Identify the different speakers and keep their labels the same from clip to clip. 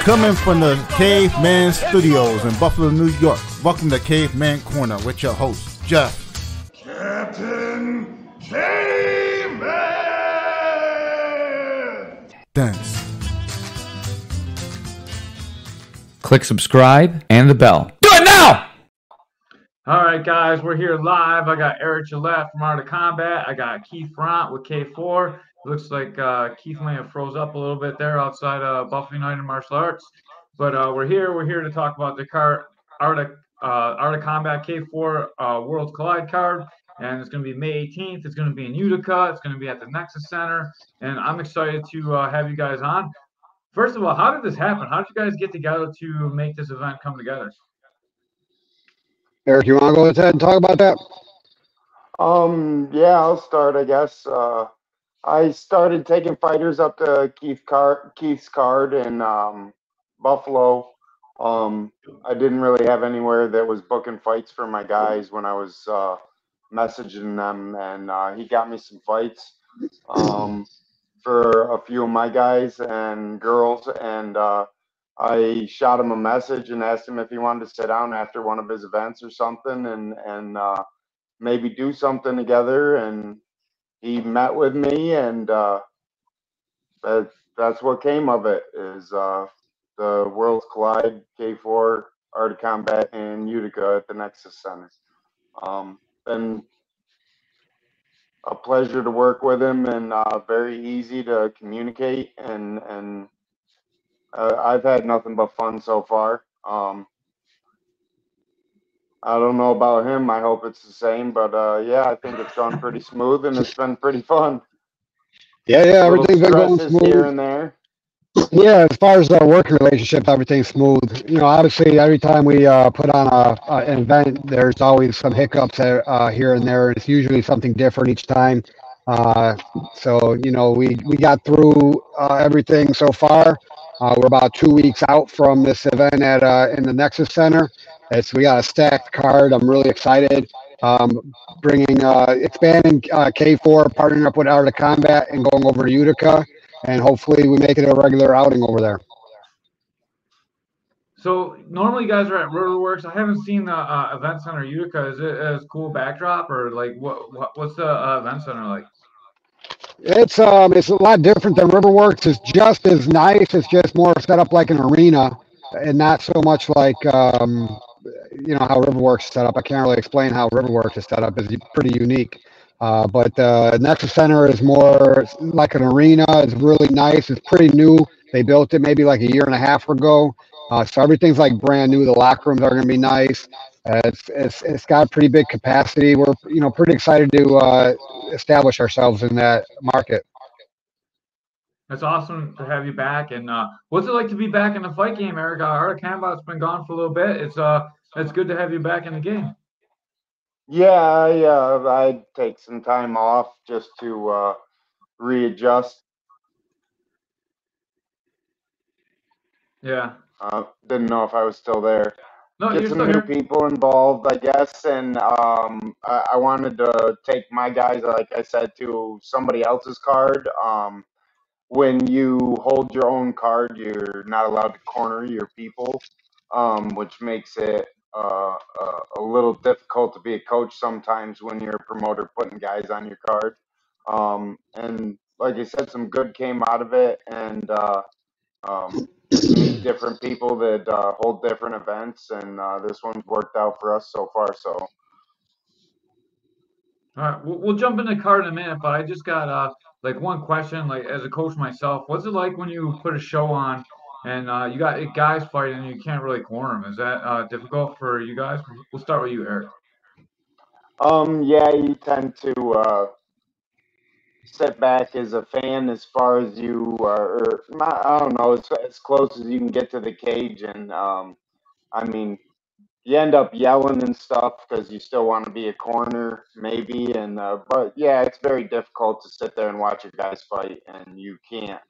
Speaker 1: Coming from the Caveman Studios in Buffalo, New York. Welcome to Caveman Corner with your host, Jeff.
Speaker 2: Captain Caveman!
Speaker 1: Thanks.
Speaker 3: Click subscribe and the bell. Do it now!
Speaker 4: All right, guys, we're here live. I got Erik from Art of Combat. I got Keith Front with K4. Looks like Keith may have froze up a little bit there outside Buffalo United Martial Arts. But we're here to talk about the Art of Combat K4 Worlds Collide card. And it's going to be May 18th. It's going to be in Utica. It's going to be at the Nexus Center. And I'm excited to have you guys on. First of all, how did this happen? How did you guys get together to make this event come together?
Speaker 5: Erik, you want to go ahead and talk about that?
Speaker 6: Yeah, I'll start, I guess. I started taking fighters up to Keith's card in Buffalo. I didn't really have anywhere that was booking fights for my guys when I was messaging them, and he got me some fights for a few of my guys and girls, and I shot him a message and asked him if he wanted to sit down after one of his events or something and maybe do something together, and he met with me, and that's what came of it, is the Worlds Collide K4 Art of Combat in Utica at the Nexus Center. Been a pleasure to work with him, and very easy to communicate, and I've had nothing but fun so far. I don't know about him. I hope it's the same, but yeah, I think it's gone pretty smooth, and it's been pretty fun.
Speaker 5: Yeah, everything's been going smooth
Speaker 6: here and there.
Speaker 5: Yeah, as far as our working relationship, everything's smooth. You know, obviously, every time we put on an event, there's always some hiccups here and there. It's usually something different each time. So, you know, we got through everything so far. We're about 2 weeks out from this event in the Nexus Center. We got a stacked card. I'm really excited. Expanding K4, partnering up with Art of Combat, and going over to Utica, and hopefully we make it a regular outing over there.
Speaker 4: So normally you guys are at Riverworks. I haven't seen the event center Utica. Is it a cool backdrop, or like what's the event center like?
Speaker 5: It's a lot different than Riverworks. It's just as nice. It's just more set up like an arena, and not so much like you know how Riverworks is set up. I can't really explain how Riverworks is set up. It's pretty unique. But Nexus Center is more like an arena. It's really nice. It's pretty new. They built it maybe like a year and a half ago. So everything's like brand new. The locker rooms are going to be nice. It's got pretty big capacity. We're pretty excited to establish ourselves in that market.
Speaker 4: That's awesome to have you back. And what's it like to be back in the fight game, Erik? Art of Combat's been gone for a little bit. It's good to have you back in the game.
Speaker 6: Yeah, I'd take some time off just to readjust.
Speaker 4: Yeah.
Speaker 6: Didn't know if I was still there.
Speaker 4: No,
Speaker 6: Get
Speaker 4: you're
Speaker 6: some
Speaker 4: still
Speaker 6: new
Speaker 4: here.
Speaker 6: people involved, I guess, and I wanted to take my guys, like I said, to somebody else's card. When you hold your own card, you're not allowed to corner your people, which makes it a little difficult to be a coach sometimes when you're a promoter putting guys on your card. And like I said, some good came out of it, and meet different people that hold different events, and this one's worked out for us so far. So,
Speaker 4: all right, we'll jump in the card in a minute, but I just got like one question. Like as a coach myself, what's it like when you put a show on and you got guys fighting and you can't really corner them? Is that difficult for you guys? We'll start with you, Erik.
Speaker 6: Yeah, you tend to sit back as a fan as far as you or not, I don't know, as close as you can get to the cage, and I mean, you end up yelling and stuff because you still want to be a corner, maybe, and but yeah, it's very difficult to sit there and watch your guys fight, and you can't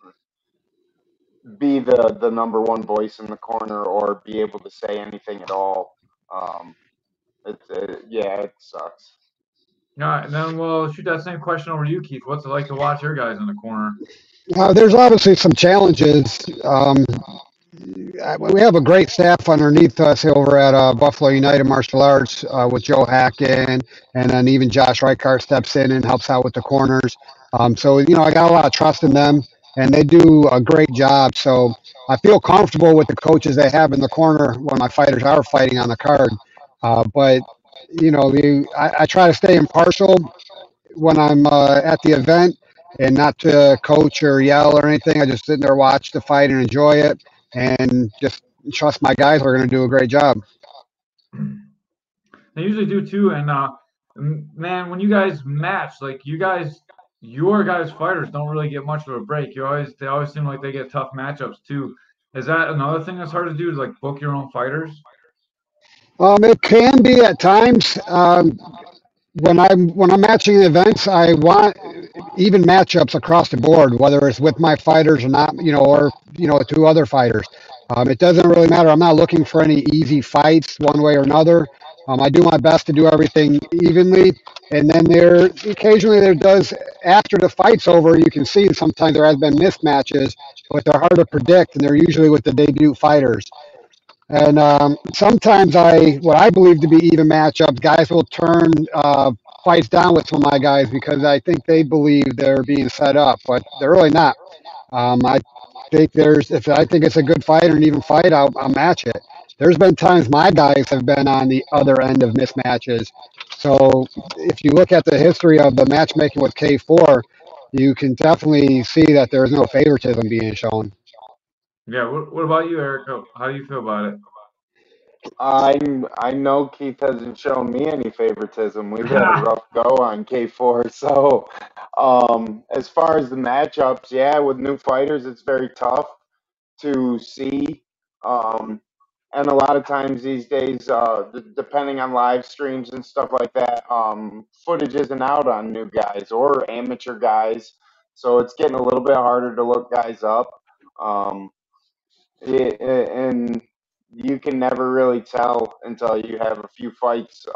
Speaker 6: be the number one voice in the corner or be able to say anything at all. Yeah, it sucks.
Speaker 4: All right, and then we'll shoot that same question over to you, Keith. What's it like to watch your guys in the corner?
Speaker 5: There's obviously some challenges. we have a great staff underneath us over at Buffalo United Martial Arts with Joe Hacken, and then even Josh Reichart steps in and helps out with the corners. So I got a lot of trust in them, and they do a great job. So I feel comfortable with the coaches they have in the corner when my fighters are fighting on the card. But I try to stay impartial when I'm at the event and not to coach or yell or anything. I just sit there, watch the fight, and enjoy it, and just trust my guys are going to do a great job.
Speaker 4: They usually do too. And man, when you guys match, like your guys' fighters don't really get much of a break. They always seem like they get tough matchups too. Is that another thing that's hard to do? To like book your own fighters?
Speaker 5: It can be at times. When I'm matching events, I want even matchups across the board, whether it's with my fighters or not, or two other fighters. It doesn't really matter. I'm not looking for any easy fights one way or another. I do my best to do everything evenly, and then occasionally there does after the fight's over. You can see sometimes there has been mismatches, but they're hard to predict, and they're usually with the debut fighters. And sometimes what I believe to be even matchups, guys will turn fights down with some of my guys because I think they believe they're being set up, but they're really not. I think if I think it's a good fight or an even fight, I'll match it. There's been times my guys have been on the other end of mismatches. So if you look at the history of the matchmaking with K4, you can definitely see that there's no favoritism being shown.
Speaker 4: Yeah. What about you, Eric? How do you feel about it?
Speaker 6: I know Keith hasn't shown me any favoritism. We've had a rough go on K4. So, as far as the matchups, yeah, with new fighters, it's very tough to see. Um, and a lot of times these days, depending on live streams and stuff like that, footage isn't out on new guys or amateur guys. So it's getting a little bit harder to look guys up. Um, and you can never really tell until you have a few fights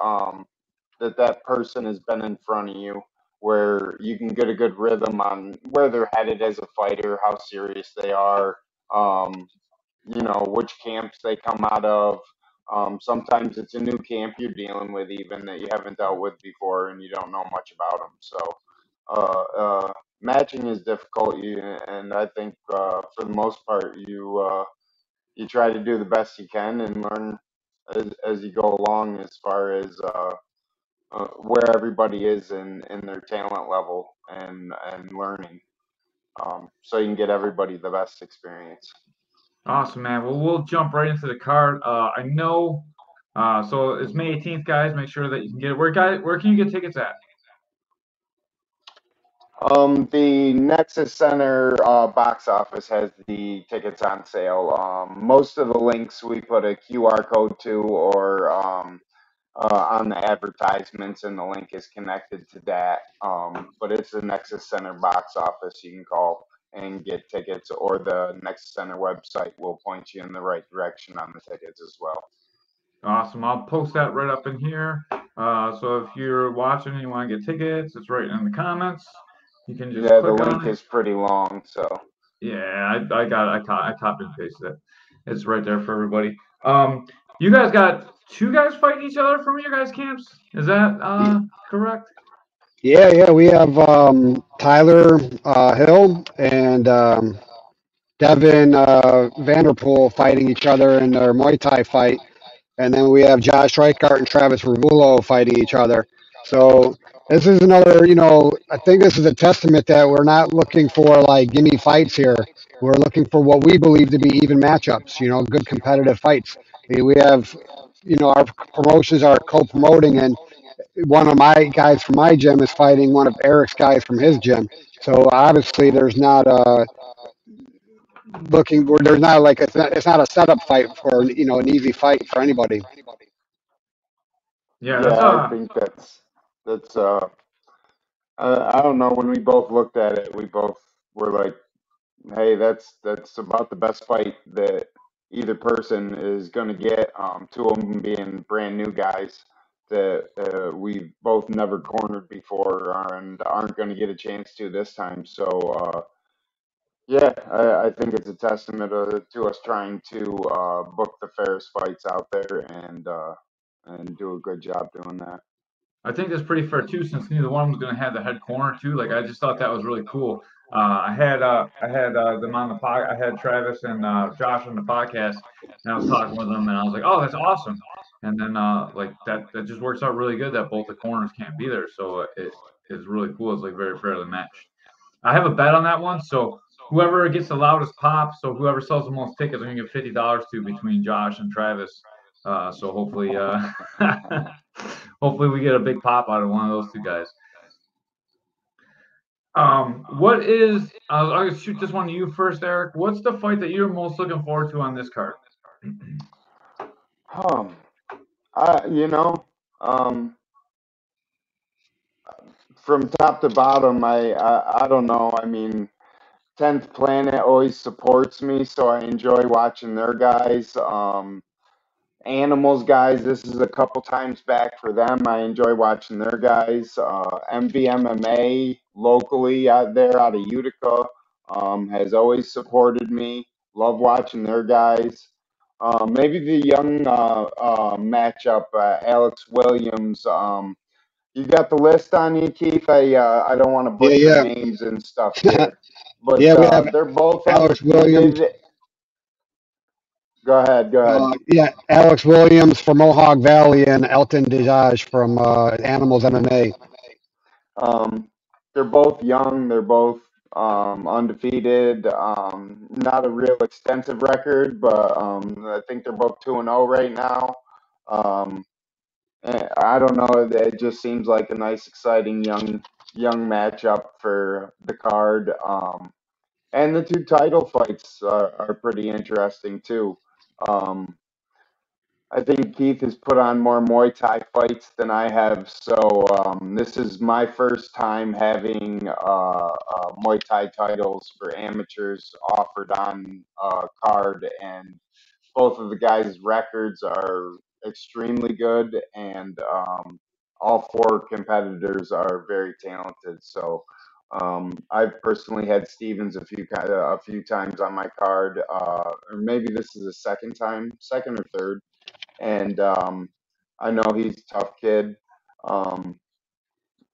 Speaker 6: that person has been in front of you, where you can get a good rhythm on where they're headed as a fighter, how serious they are, um, which camps they come out of. Sometimes it's a new camp you're dealing with, even that you haven't dealt with before, and you don't know much about them. So, matching is difficult, and I think for the most part, you try to do the best you can and learn as you go along, as far as where everybody is in their talent level and learning, so you can get everybody the best experience.
Speaker 4: Awesome, man. Well, we'll jump right into the card. I know. So it's May 18th, guys. Make sure that you can get it. Where can you get tickets at?
Speaker 6: The Nexus Center box office has the tickets on sale. Most of the links we put a QR code to, or on the advertisements, and the link is connected to that. But it's the Nexus Center box office. You can call and get tickets, or the Nexus Center website will point you in the right direction on the tickets as well.
Speaker 4: Awesome. I'll post that right up in here. So if you're watching and you want to get tickets, it's right in the comments. You can just
Speaker 6: Yeah, the
Speaker 4: click on
Speaker 6: link
Speaker 4: it.
Speaker 6: is pretty long, so.
Speaker 4: Yeah, I copied and pasted it. It's right there for everybody. You guys got two guys fighting each other from your guys' camps. Is that correct?
Speaker 5: Yeah. We have Tyler Hill and Devin Vanderpool fighting each other in their Muay Thai fight. And then we have Josh Reichart and Travis Ravulo fighting each other. So this is another, I think this is a testament that we're not looking for like gimme fights here. We're looking for what we believe to be even matchups, good competitive fights. We have, our promotions are co-promoting, and one of my guys from my gym is fighting one of Eric's guys from his gym. So obviously there's not there's not like it's not a setup fight for an easy fight for anybody.
Speaker 4: Yeah,
Speaker 6: Yeah, I think that's I don't know, when we both looked at it, we both were like, hey, that's about the best fight that either person is going to get. Two of them being brand new guys that we've both never cornered before, and aren't going to get a chance to this time. So Yeah, I think it's a testament to us trying to book the fairest fights out there and do a good job doing that.
Speaker 4: I think that's pretty fair too, since neither one was going to have the head corner too. Like I just thought that was really cool. I had them on the pod. I had Travis and Josh on the podcast, and I was talking with them, and I was like, "Oh, that's awesome." And then like that just works out really good that both the corners can't be there, so it is really cool. It's like very fairly matched. I have a bet on that one, so whoever gets the loudest pop, so whoever sells the most tickets, I'm gonna give $50 to between Josh and Travis. So hopefully, hopefully we get a big pop out of one of those two guys. What is? I'm gonna shoot this one to you first, Erik. What's the fight that you're most looking forward to on this card?
Speaker 6: Um, you know, um, from top to bottom, I don't know. I mean, 10th Planet always supports me, so I enjoy watching their guys. Animals guys, this is a couple times back for them. I enjoy watching their guys. MVMMA locally out there out of Utica has always supported me. Love watching their guys. Maybe the young matchup, Alex Williams. You got the list on you, Keith. I don't want to
Speaker 5: Yeah,
Speaker 6: butcher
Speaker 5: yeah,
Speaker 6: names and stuff here, but
Speaker 5: yeah. We have
Speaker 6: they're both
Speaker 5: Alex Williams.
Speaker 6: undefeated. Go ahead. Go ahead.
Speaker 5: Yeah, Alex Williams from Mohawk Valley and Elton Dejage from Animals MMA.
Speaker 6: They're both young. They're both undefeated. Not a real extensive record, but I think they're both 2-0 right now. Um, I don't know. It just seems like a nice, exciting young matchup for the card. And the two title fights are pretty interesting too. Um, I think Keith has put on more Muay Thai fights than I have, so this is my first time having Muay Thai titles for amateurs offered on card, and both of the guys' records are extremely good, and all four competitors are very talented. So I've personally had Stevens a few times on my card, or maybe this is the second time, second or third, and I know he's a tough kid, um,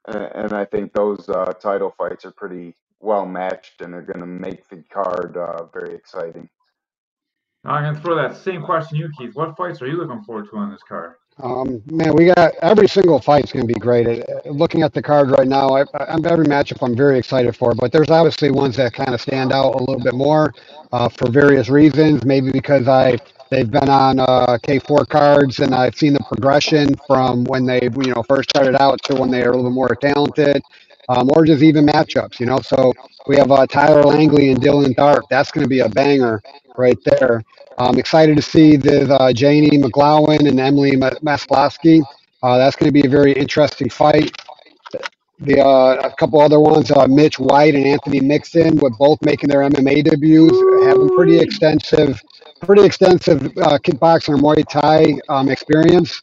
Speaker 6: and I think those title fights are pretty well matched and are going to make the card very exciting.
Speaker 4: I'm gonna throw that same question to you, Keith. What fights are you looking forward to on this card?
Speaker 5: Man, we got every single fight's going to be great. Looking at the card right now, every matchup I'm very excited for. But there's obviously ones that kind of stand out a little bit more for various reasons. Maybe because they've been on K4 cards and I've seen the progression from when they first started out to when they are a little bit more talented, or just even matchups. So we have Tyler Langley and Dylan Tharp. That's going to be a banger right there. I'm excited to see the Janie McGlowan and Emily Maslowski. That's going to be a very interesting fight. A couple other ones, Mitch White and Anthony Mixon, with both making their MMA debuts, having pretty extensive kickboxing or Muay Thai experience.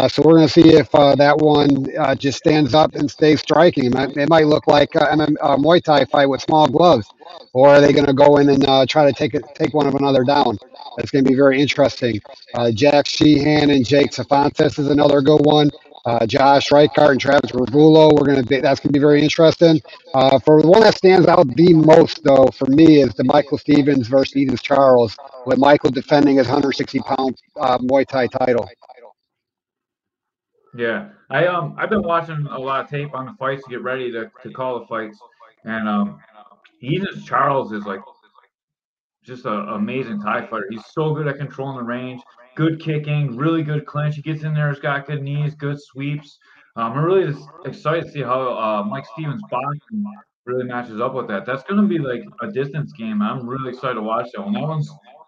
Speaker 5: So we're going to see if that one just stands up and stays striking. It might look like a Muay Thai fight with small gloves, or are they going to go in and try to take one of another down? That's going to be very interesting. Jack Sheehan and Jake Safantis is another good one. Josh Reichart and Travis Ravulo. That's gonna be very interesting. For the one that stands out the most, though, for me, is the Michael Stevens versus Edith Charles, with Michael defending his 160-pound Muay Thai title.
Speaker 4: Yeah, I've been watching a lot of tape on the fights to get ready to call the fights, and Enos Charles is like just an amazing Thai fighter. He's so good at controlling the range, good kicking, really good clinch. He gets in there, he's got good knees, good sweeps. I'm really just excited to see how Mike Stevens' boxing really matches up with that. That's going to be like a distance game. I'm really excited to watch that one.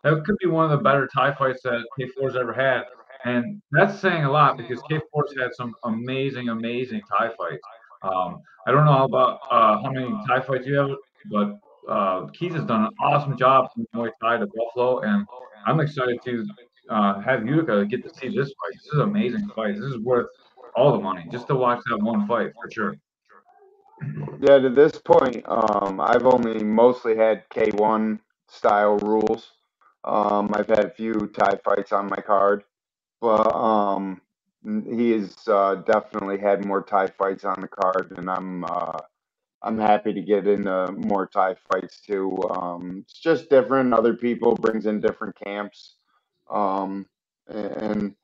Speaker 4: That could be one of the better Thai fights that K4's ever had. And that's saying a lot because K4's had some amazing, amazing Thai fights. I don't know about how many Thai fights you have, but Keith has done an awesome job from Muay Thai to Buffalo, and I'm excited to have Utica get to see this fight. This is an amazing fight. This is worth all the money just to watch that one fight for sure.
Speaker 6: Yeah, to this point, I've only mostly had K1 style rules. I've had a few Thai fights on my card, but he has definitely had more Thai fights on the card, and I'm happy to get into more Thai fights too. It's just different. Other people brings in different camps, and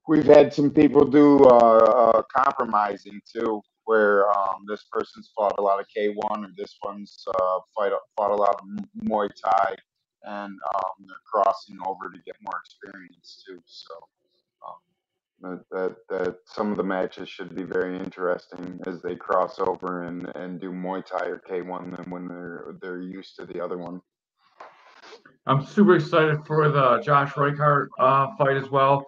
Speaker 6: we've had some people do compromising too, where this person's fought a lot of K1 or this one's fought a lot of Muay Thai, and they're crossing over to get more experience too. So that some of the matches should be very interesting as they cross over and do Muay Thai or K1 than when they're used to the other one.
Speaker 4: I'm super excited for the Josh Reichart fight as well.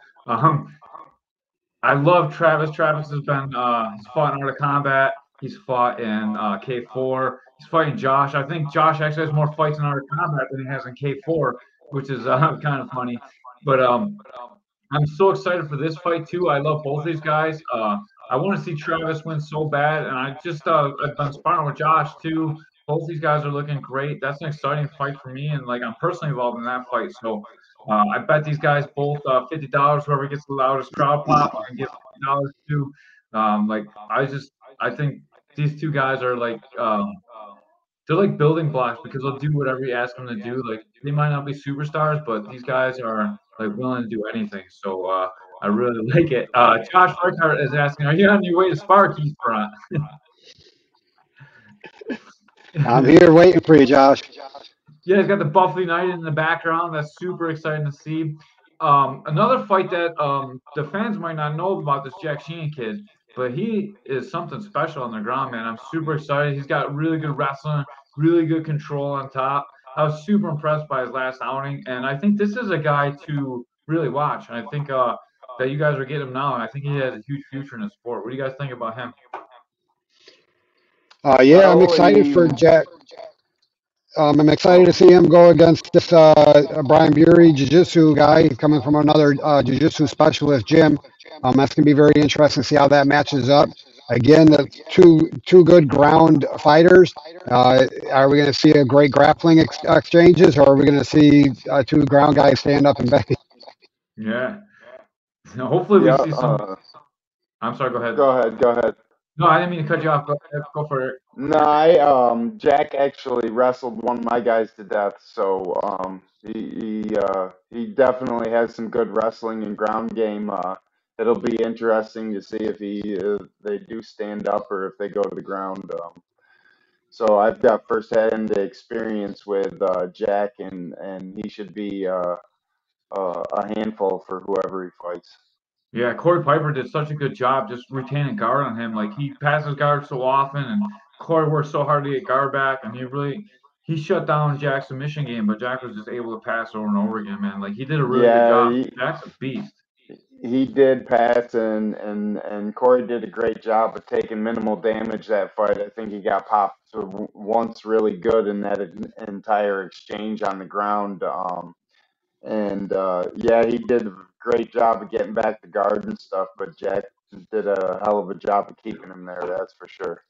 Speaker 4: I love Travis. Travis has been he's fought in Art of Combat. He's fought in K4. He's fighting Josh. I think Josh actually has more fights in Art of Combat than he has in K4, which is kind of funny. But I'm so excited for this fight too. I love both these guys. I want to see Travis win so bad, and I've been sparring with Josh too. Both these guys are looking great. That's an exciting fight for me, and like I'm personally involved in that fight. So I bet these guys both $50. Whoever gets the loudest crowd pop, I'm gonna give $50 to. Like I think these two guys are like they're like building blocks because they'll do whatever you ask them to do. Like they might not be superstars, but these guys are like willing to do anything. So I really like it. Josh Burkhardt is asking, "Are you on your way to Sparky's front?"
Speaker 5: I'm here waiting for you, Josh.
Speaker 4: Yeah, he's got the Buffalo United in the background. That's super exciting to see. Another fight that the fans might not know about this Jack Sheehan kid, but he is something special on the ground, man. I'm super excited. He's got really good wrestling, really good control on top. I was super impressed by his last outing, and I think this is a guy to really watch. And I think that you guys are getting him now, and I think he has a huge future in the sport. What do you guys think about him?
Speaker 5: Yeah, I'm
Speaker 6: Well,
Speaker 5: excited for
Speaker 6: he
Speaker 5: Jack. I'm excited
Speaker 6: oh
Speaker 5: to see him go against this Brian Bury Jiu-Jitsu guy coming from another Jiu-Jitsu specialist gym. That's going to be very interesting to see how that matches up. Again, the two good ground fighters. Are we going to see a great grappling exchanges, or are we going to see two ground guys stand up and bang?
Speaker 4: Yeah, hopefully we
Speaker 6: yeah.
Speaker 4: see some. I'm sorry. Go ahead.
Speaker 6: Go ahead. Go ahead.
Speaker 4: No, I didn't mean to cut you off. Go ahead. Go for it.
Speaker 6: No, Jack actually wrestled one of my guys to death, so he definitely has some good wrestling and ground game. It'll be interesting to see if they do stand up or if they go to the ground. So I've got firsthand experience with Jack, and he should be a handful for whoever he fights.
Speaker 4: Yeah, Corey Piper did such a good job just retaining guard on him. Like he passes guard so often, and Corey worked so hard to get guard back, and he shut down Jack's submission game, but Jack was just able to pass over and over again, man. Like he did a really good
Speaker 6: Yeah,
Speaker 4: job. Jack's a beast.
Speaker 6: he did pass, and Corey did a great job of taking minimal damage that fight. I think he got popped once really good in that entire exchange on the ground. And yeah, he did a great job of getting back the guard and stuff, but Jack did a hell of a job of keeping him there, that's for sure.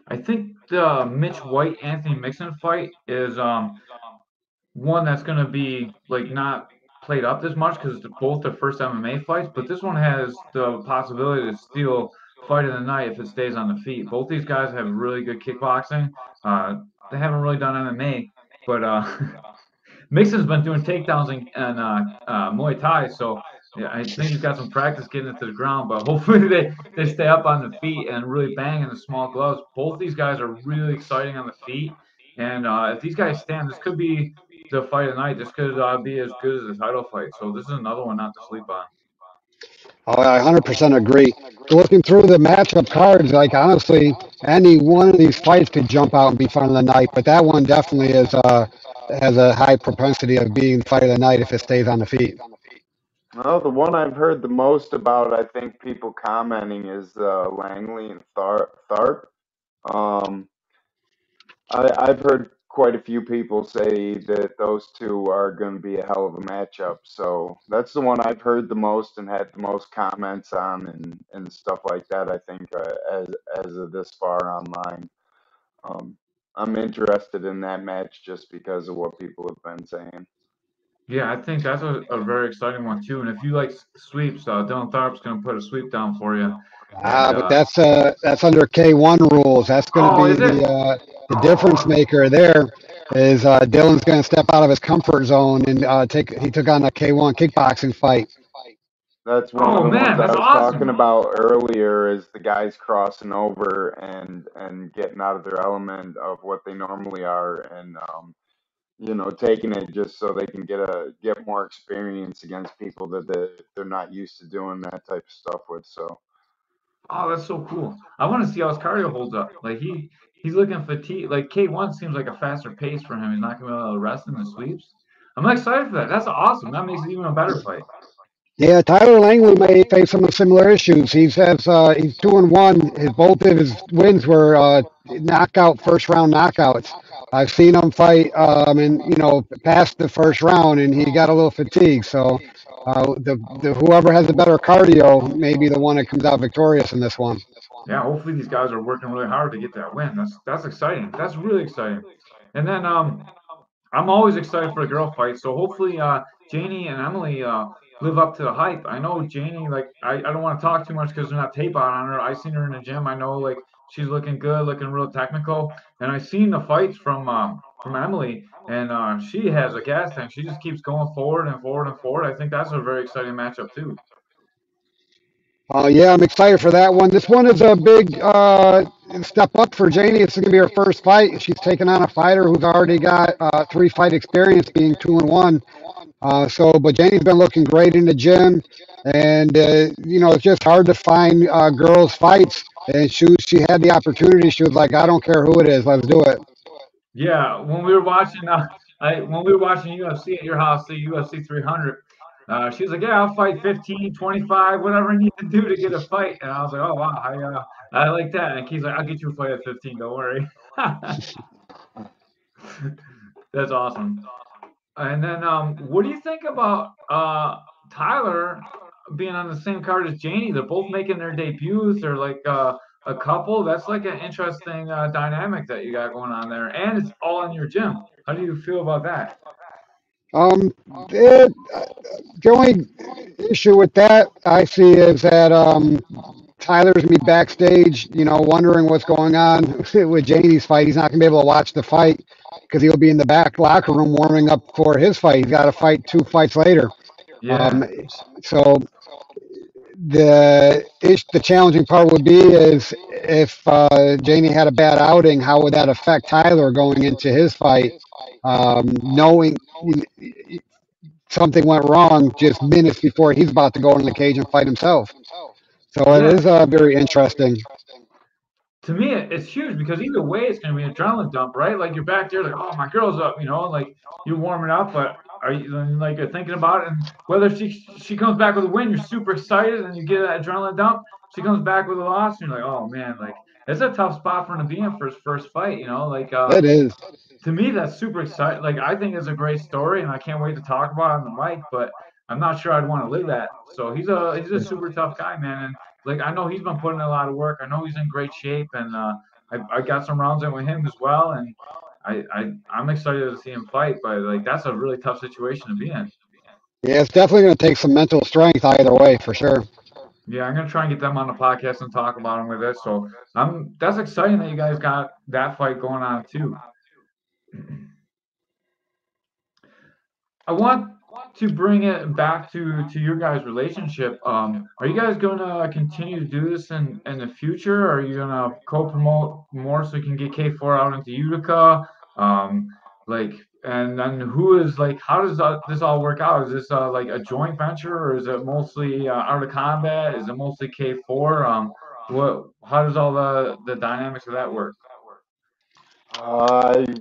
Speaker 4: I think the Mitch White Anthony Mixon fight is one that's going to be like not played up as much because both their first MMA fights, but this one has the possibility to steal fight of the night if it stays on the feet. Both these guys have really good kickboxing. They haven't really done MMA, but Mixon's been doing takedowns and Muay Thai, so yeah, I think he's got some practice getting it to the ground. But hopefully they stay up on the feet and really bang in the small gloves. Both these guys are really exciting on the feet, and if these guys stand, this could be the fight of the night. This could be as good as the title fight. So this is another one not to sleep on.
Speaker 5: Oh, I 100% agree. Looking through the matchup cards, like honestly, any one of these fights could jump out and be fun of the night, but that one definitely has a high propensity of being fight of the night if it stays on the feet.
Speaker 6: Well, the one I've heard the most about, I think people commenting, is Langley and Tharp. Um, I've heard quite a few people say that those two are going to be a hell of a matchup. So that's the one I've heard the most and had the most comments on and stuff like that. I think as of this far online, um, I'm interested in that match just because of what people have been saying.
Speaker 4: Yeah, I think that's a very exciting one too. And if you like sweeps, Dylan Tharp's going to put a sweep down for you. And
Speaker 5: But that's under K1 rules. That's going to
Speaker 4: oh,
Speaker 5: be
Speaker 4: is it?
Speaker 5: the difference
Speaker 4: Oh,
Speaker 5: maker there. Is Dylan's going to step out of his comfort zone and he took on a K1 kickboxing fight.
Speaker 6: That's one of
Speaker 4: oh
Speaker 6: the ones
Speaker 4: man,
Speaker 6: I
Speaker 4: that's
Speaker 6: was talking
Speaker 4: awesome.
Speaker 6: about earlier is the guys crossing over and getting out of their element of what they normally are and taking it just so they can get more experience against people that they're not used to doing that type of stuff with. So
Speaker 4: Oh, that's so cool. I want to see how his cardio holds up. Like he's looking fatigued. Like K1 seems like a faster pace for him. He's not going to be able to rest in the sweeps. I'm excited for that. That's awesome. That makes it even a better fight.
Speaker 5: Yeah, Tyler Langley may face some similar issues. He's 2-1. Both of his wins were knockout, first round knockouts. I've seen him fight, and past the first round, and he got a little fatigued. So, the whoever has the better cardio may be the one that comes out victorious in this one.
Speaker 4: Yeah, hopefully these guys are working really hard to get that win. That's exciting. That's really exciting. And then I'm always excited for a girl fight. So hopefully Janie and Emily live up to the hype. I know Janie, like I don't want to talk too much because there's not tape out on her. I seen her in the gym. I know like she's looking good, looking real technical. And I seen the fights from Emily, and she has a gas tank. She just keeps going forward and forward and forward. I think that's a very exciting matchup too.
Speaker 5: Yeah, I'm excited for that one. This one is a big step up for Janie. It's going to be her first fight. She's taking on a fighter who's already got 3 fight experience, being 2-1. But Janie's been looking great in the gym, and it's just hard to find girls' fights. And she had the opportunity. She was like, "I don't care who it is, let's do it."
Speaker 4: Yeah, when we were watching, when we were watching UFC at your house, the UFC 300, she was like, "Yeah, I'll fight 15, 25, whatever I need to do to get a fight." And I was like, "Oh wow, I like that." And Keith's like, "I'll get you a fight at 15, don't worry." That's awesome. And then, what do you think about Tyler being on the same card as Janie? They're both making their debuts. They're like a couple. That's like an interesting dynamic that you got going on there, and it's all in your gym. How do you feel about that?
Speaker 5: Um, it, the only issue with that I see is that Tyler's gonna be backstage, wondering what's going on with Janie's fight. He's not gonna be able to watch the fight because he'll be in the back locker room warming up for his fight. He's got to fight 2 fights later. Um,
Speaker 4: Yeah,
Speaker 5: so the challenging part would be is if Janie had a bad outing, how would that affect Tyler going into his fight, knowing something went wrong just minutes before he's about to go in the cage and fight himself. So it
Speaker 4: yeah.
Speaker 5: is very interesting.
Speaker 4: To me, it's huge because either way, it's going to be an adrenaline dump, right? Like you're back there, like, oh, my girl's up, like you're warming up, but are you like you're thinking about it? And whether she comes back with a win, you're super excited and you get that adrenaline dump. She comes back with a loss, and you're like, oh man, like it's a tough spot for him to be in for his first fight, like
Speaker 5: It is.
Speaker 4: to me, that's super exciting. Like, I think it's a great story, and I can't wait to talk about it on the mic. But I'm not sure I'd want to live that. So he's a super tough guy, man. And like, I know he's been putting in a lot of work. I know he's in great shape, and I got some rounds in with him as well. And I'm excited to see him fight. But like, that's a really tough situation to be in.
Speaker 5: Yeah, it's definitely going to take some mental strength either way, for sure.
Speaker 4: Yeah, I'm gonna try and get them on the podcast and talk about him with this. So that's exciting that you guys got that fight going on too. I want to bring it back to your guys' relationship. Are you guys going to continue to do this in the future? Are you going to co-promote more so you can get K4 out into Utica? Like, and then who is like, how does this all work out? Is this like a joint venture, or is it mostly Art of Combat? Is it mostly K4? How does all the dynamics of that work?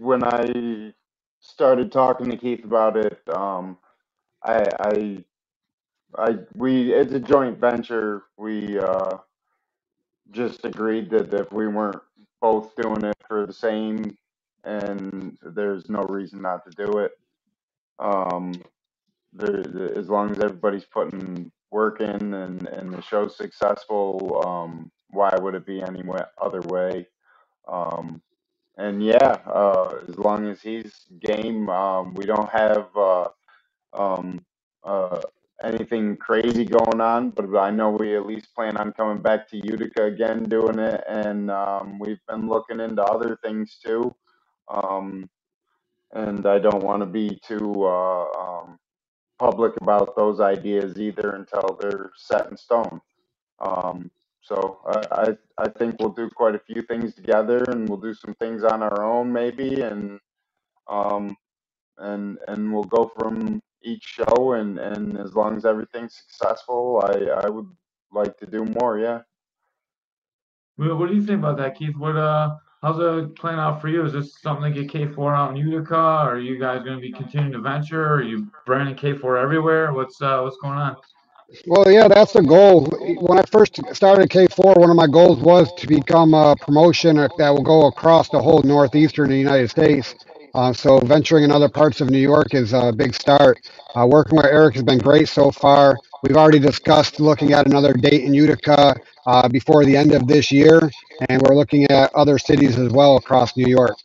Speaker 6: when I started talking to Keith about it, I, we it's a joint venture. We just agreed that if we weren't both doing it for the same and there's no reason not to do it. Um, as long as everybody's putting work in and the show's successful, why would it be any other way? Um, and yeah, as long as he's game, we don't have um, uh, anything crazy going on, but I know we at least plan on coming back to Utica again doing it, and we've been looking into other things too. Um, and I don't want to be too public about those ideas either until they're set in stone. Um, so I think we'll do quite a few things together, and we'll do some things on our own maybe, um, and we'll go from each show, and as long as everything's successful, I would like to do more. Yeah.
Speaker 4: What do you think about that, Keith? How's it playing out for you? Is this something to get K4 out in Utica? Are you guys going to be continuing to venture? Are you branding K4 everywhere? What's going on?
Speaker 5: Well, yeah, that's the goal. When I first started K4, one of my goals was to become a promotion that will go across the whole northeastern United States. So venturing in other parts of New York is a big start. Working with Erik has been great so far. We've already discussed looking at another date in Utica before the end of this year, and we're looking at other cities as well across New York.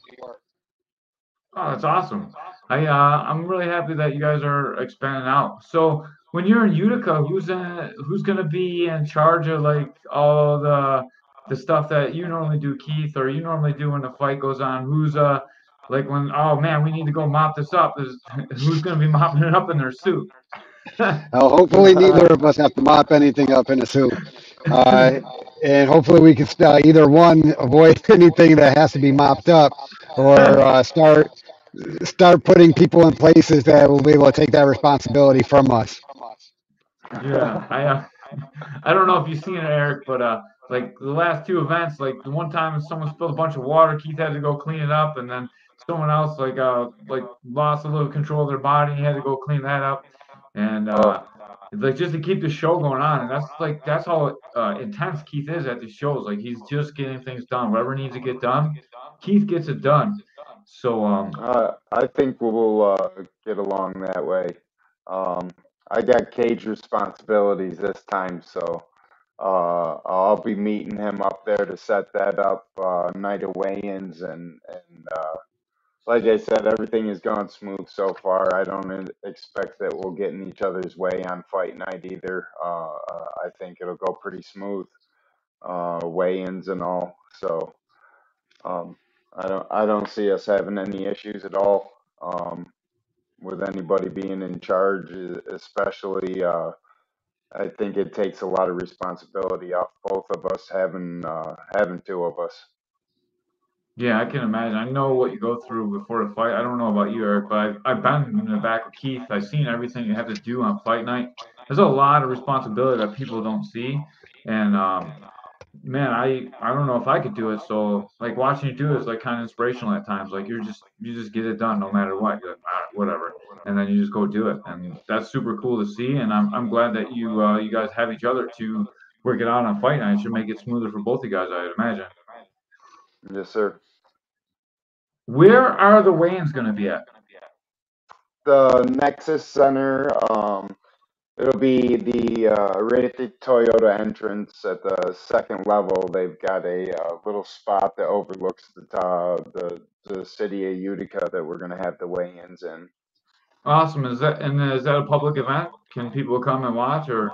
Speaker 4: Oh, that's awesome. I'm really happy that you guys are expanding out. So when you're in Utica, who's gonna be in charge of like all the stuff that you normally do, Keith, or you normally do when the fight goes on? Who's like when, oh man, we need to go mop this up. Who's gonna be mopping it up in their suit?
Speaker 5: Hopefully, neither of us have to mop anything up in a suit. Uh, and hopefully, we can either one avoid anything that has to be mopped up, or start putting people in places that will be able to take that responsibility from us.
Speaker 4: Yeah, I don't know if you've seen it, Erik, but like the last two events, like the one time someone spilled a bunch of water, Keith had to go clean it up, and then someone else like lost a little control of their body, he had to go clean that up, and
Speaker 6: Oh,
Speaker 4: like just to keep the show going on, and that's how intense Keith is at the shows. Like he's just getting things done, whatever needs to get done, Keith gets it done. So
Speaker 6: I think we'll get along that way. Um, I got cage responsibilities this time, so I'll be meeting him up there to set that up night of weigh-ins, and like I said, everything has gone smooth so far. I don't expect that we'll get in each other's way on fight night either. I think it'll go pretty smooth, weigh-ins and all. So um, I don't see us having any issues at all with anybody being in charge, especially. I think it takes a lot of responsibility off both of us having two of us.
Speaker 4: yeah, I can imagine. I know what you go through before the fight. I don't know about you, Erik, but I've been in the back with Keith. I've seen everything you have to do on fight night. There's a lot of responsibility that people don't see, and man, I don't know if I could do it. So like watching you do it is like kind of inspirational at times. Like you just get it done no matter what. You're like, all right, whatever, and then you just go do it, and that's super cool to see. And I'm glad that you guys have each other to work it out on fight night. It should make it smoother for both of you guys, I'd imagine.
Speaker 6: Yes, sir.
Speaker 4: Where are the weigh-ins going to be at?
Speaker 6: The Nexus Center. It'll be the right at the Toyota entrance at the second level. They've got a little spot that overlooks the city of Utica that we're gonna have the weigh-ins in.
Speaker 4: Awesome. Is that a public event? Can people come and watch or?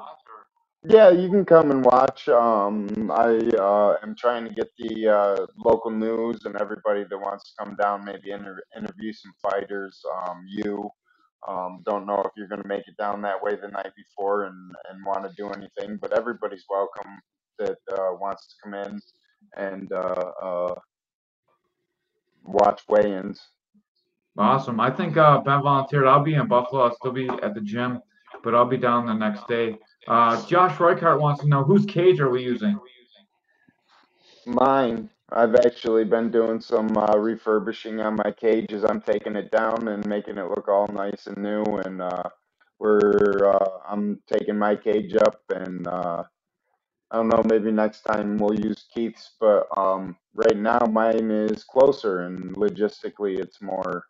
Speaker 6: Yeah, you can come and watch. I am trying to get the local news and everybody that wants to come down, maybe interview some fighters. Don't know if you're going to make it down that way the night before and want to do anything, but everybody's welcome that wants to come in and watch weigh-ins.
Speaker 4: Awesome. I think Ben volunteered. I'll be in Buffalo. I'll still be at the gym, but I'll be down the next day. Josh Reichardt wants to know whose cage are we using?
Speaker 6: Mine. I've actually been doing some refurbishing on my cages. I'm taking it down and making it look all nice and new. And I'm taking my cage up and I don't know, maybe next time we'll use Keith's, but right now mine is closer and logistically it's more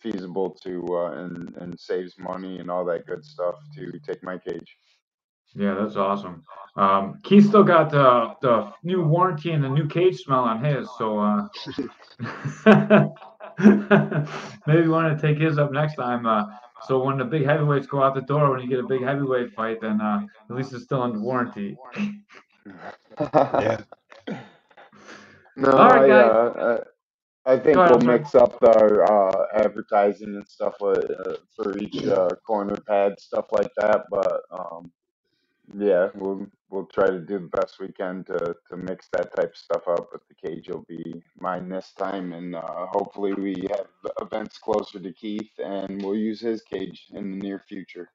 Speaker 6: feasible to and saves money and all that good stuff to take my cage.
Speaker 4: Yeah, that's awesome. Keith still got the new warranty and the new cage smell on his, so maybe want to take his up next time. So when the big heavyweights go out the door, when you get a big heavyweight fight, then at least it's still under warranty.
Speaker 5: Yeah.
Speaker 6: No,
Speaker 4: All right, guys.
Speaker 6: I
Speaker 4: Go
Speaker 6: think
Speaker 4: ahead.
Speaker 6: we'll
Speaker 4: I'm sorry.
Speaker 6: mix up our advertising and stuff for each corner pad, stuff like that. But yeah, we'll try to do the best we can to mix that type of stuff up. But the cage will be mine this time, and hopefully we have events closer to Keith, and we'll use his cage in the near future.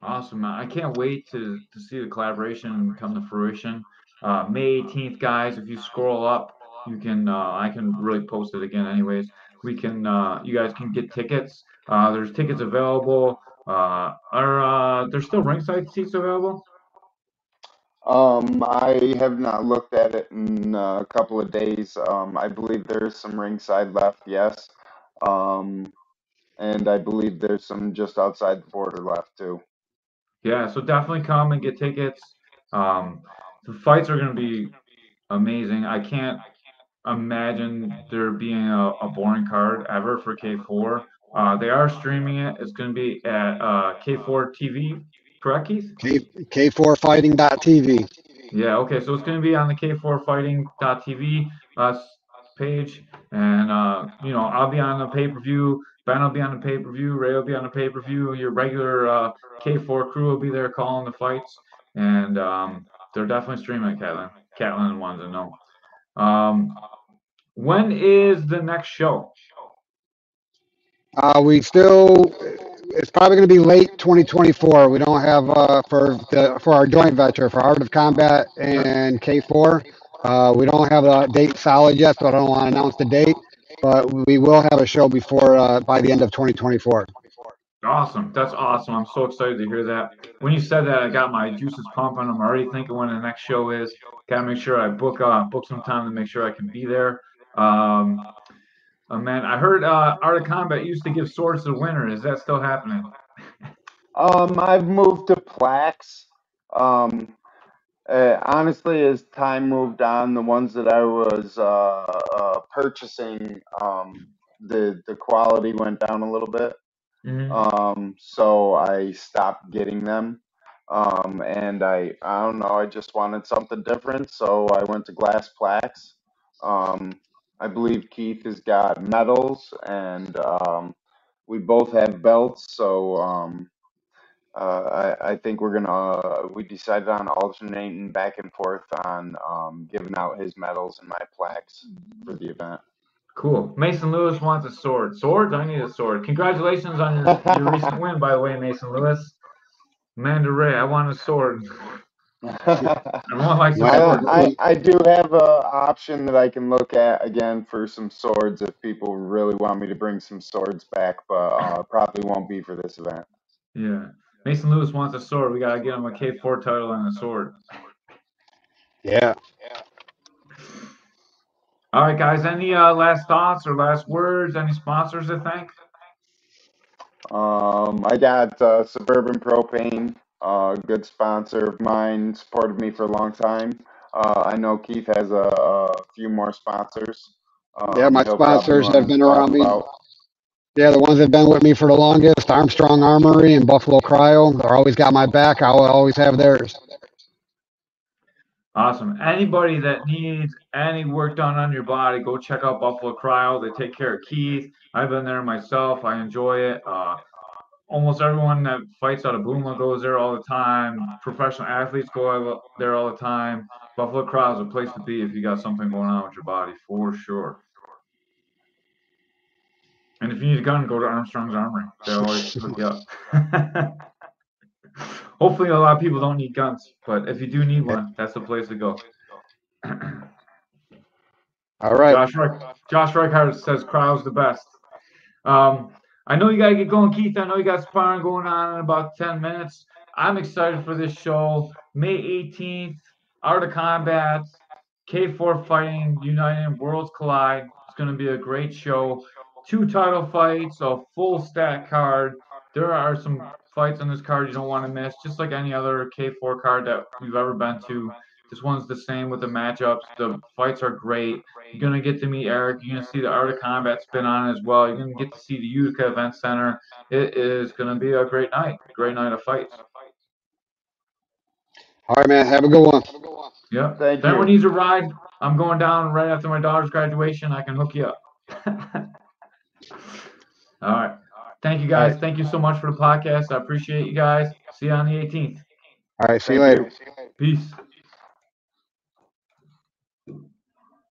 Speaker 4: Awesome, man. I can't wait to see the collaboration come to fruition. May 18th, guys. If you scroll up, you can I can really post it again. Anyways, we can you guys can get tickets. There's tickets available. Are there's still ringside seats available?
Speaker 6: I have not looked at it in a couple of days. I believe there's some ringside left, yes. Um, and I believe there's some just outside the border left too.
Speaker 4: Yeah, so definitely come and get tickets. Um, the fights are going to be amazing. I can't imagine there being a boring card ever for K4. They are streaming it. It's going to be at K4 TV, correct, Keith?
Speaker 5: K4fighting.tv.
Speaker 4: Yeah, okay. So it's going to be on the K4fighting.tv page. And, I'll be on the pay-per-view. Ben will be on the pay-per-view. Ray will be on the pay-per-view. Your regular K4 crew will be there calling the fights. And they're definitely streaming it, Catlin. Catlin wanted to know. When is the next show?
Speaker 5: It's probably going to be late 2024. We don't have for our joint venture for Art of Combat and K4. We don't have a date solid yet, so I don't want to announce the date. But we will have a show before by the end of 2024.
Speaker 4: Awesome. That's awesome. I'm so excited to hear that. When you said that, I got my juices pumping. I'm already thinking when the next show is. Got to make sure I book some time to make sure I can be there. Man, I heard Art of Combat used to give swords to the winner. Is that still happening?
Speaker 6: I've moved to plaques. Um, Honestly, as time moved on, the ones that I was purchasing, the quality went down a little bit.
Speaker 4: Hmm.
Speaker 6: So I stopped getting them. And I don't know, I just wanted something different, so I went to glass plaques. Um, I believe Keith has got medals, and we both have belts, so I think we decided on alternating back and forth on giving out his medals and my plaques for the event.
Speaker 4: Cool. Mason Lewis wants a sword. Swords? I need a sword. Congratulations on your recent win, by the way, Mason Lewis. Amanda Ray, I want a sword. Everyone likes a
Speaker 5: Well,
Speaker 4: sword.
Speaker 6: I do have a option that I can look at again for some swords if people really want me to bring some swords back, but probably won't be for this event.
Speaker 4: Yeah. Mason Lewis wants a sword. We gotta get him a K4 title and a sword.
Speaker 5: yeah.
Speaker 4: All right, guys. Any last thoughts or last words? Any sponsors to thank?
Speaker 6: I got Suburban Propane, a good sponsor of mine, supported me for a long time. I know Keith has a few more sponsors.
Speaker 5: Yeah, my
Speaker 6: He'll probably
Speaker 5: sponsors have
Speaker 6: want
Speaker 5: been
Speaker 6: to talk
Speaker 5: around me.
Speaker 6: about.
Speaker 5: Yeah, the ones that have been with me for the longest, Armstrong Armory and Buffalo Cryo. They're always got my back. I will always have theirs.
Speaker 4: Awesome. Anybody that needs any work done on your body, go check out Buffalo Cryo. They take care of Keith. I've been there myself. I enjoy it. Almost everyone that fights out of Booma goes there all the time. Professional athletes go there all the time. Buffalo Cryo is a place to be if you got something going on with your body, for sure. And if you need a gun, go to Armstrong's Armory. They'll always hook you up. Hopefully, a lot of people don't need guns, but if you do need one, that's the place to go.
Speaker 5: All right.
Speaker 4: Josh Reichard says cryo's the best. I know you got to get going, Keith. I know you got sparring going on in about 10 minutes. I'm excited for this show. May 18th, Art of Combat, K4 Fighting, United Worlds Collide. It's going to be a great show. 2 title fights, a full stat card. There are some fights on this card you don't want to miss, just like any other K4 card that we've ever been to. This one's the same with the matchups. The fights are great. You're going to get to meet Erik. You're going to see the Art of Combat spin on it as well. You're going to get to see the Utica Event Center. It is going to be a great night of fights.
Speaker 5: All right, man. Have a good one.
Speaker 4: Yep.
Speaker 6: Thank
Speaker 4: If anyone
Speaker 6: you.
Speaker 4: needs a ride, I'm going down right after my daughter's graduation. I can hook you up. All right. Thank you, guys.
Speaker 5: All right.
Speaker 4: Thank you so much for the podcast. I appreciate you guys. See you on the 18th.
Speaker 5: All right. See you
Speaker 6: Thank
Speaker 5: later.
Speaker 6: you.
Speaker 4: Peace.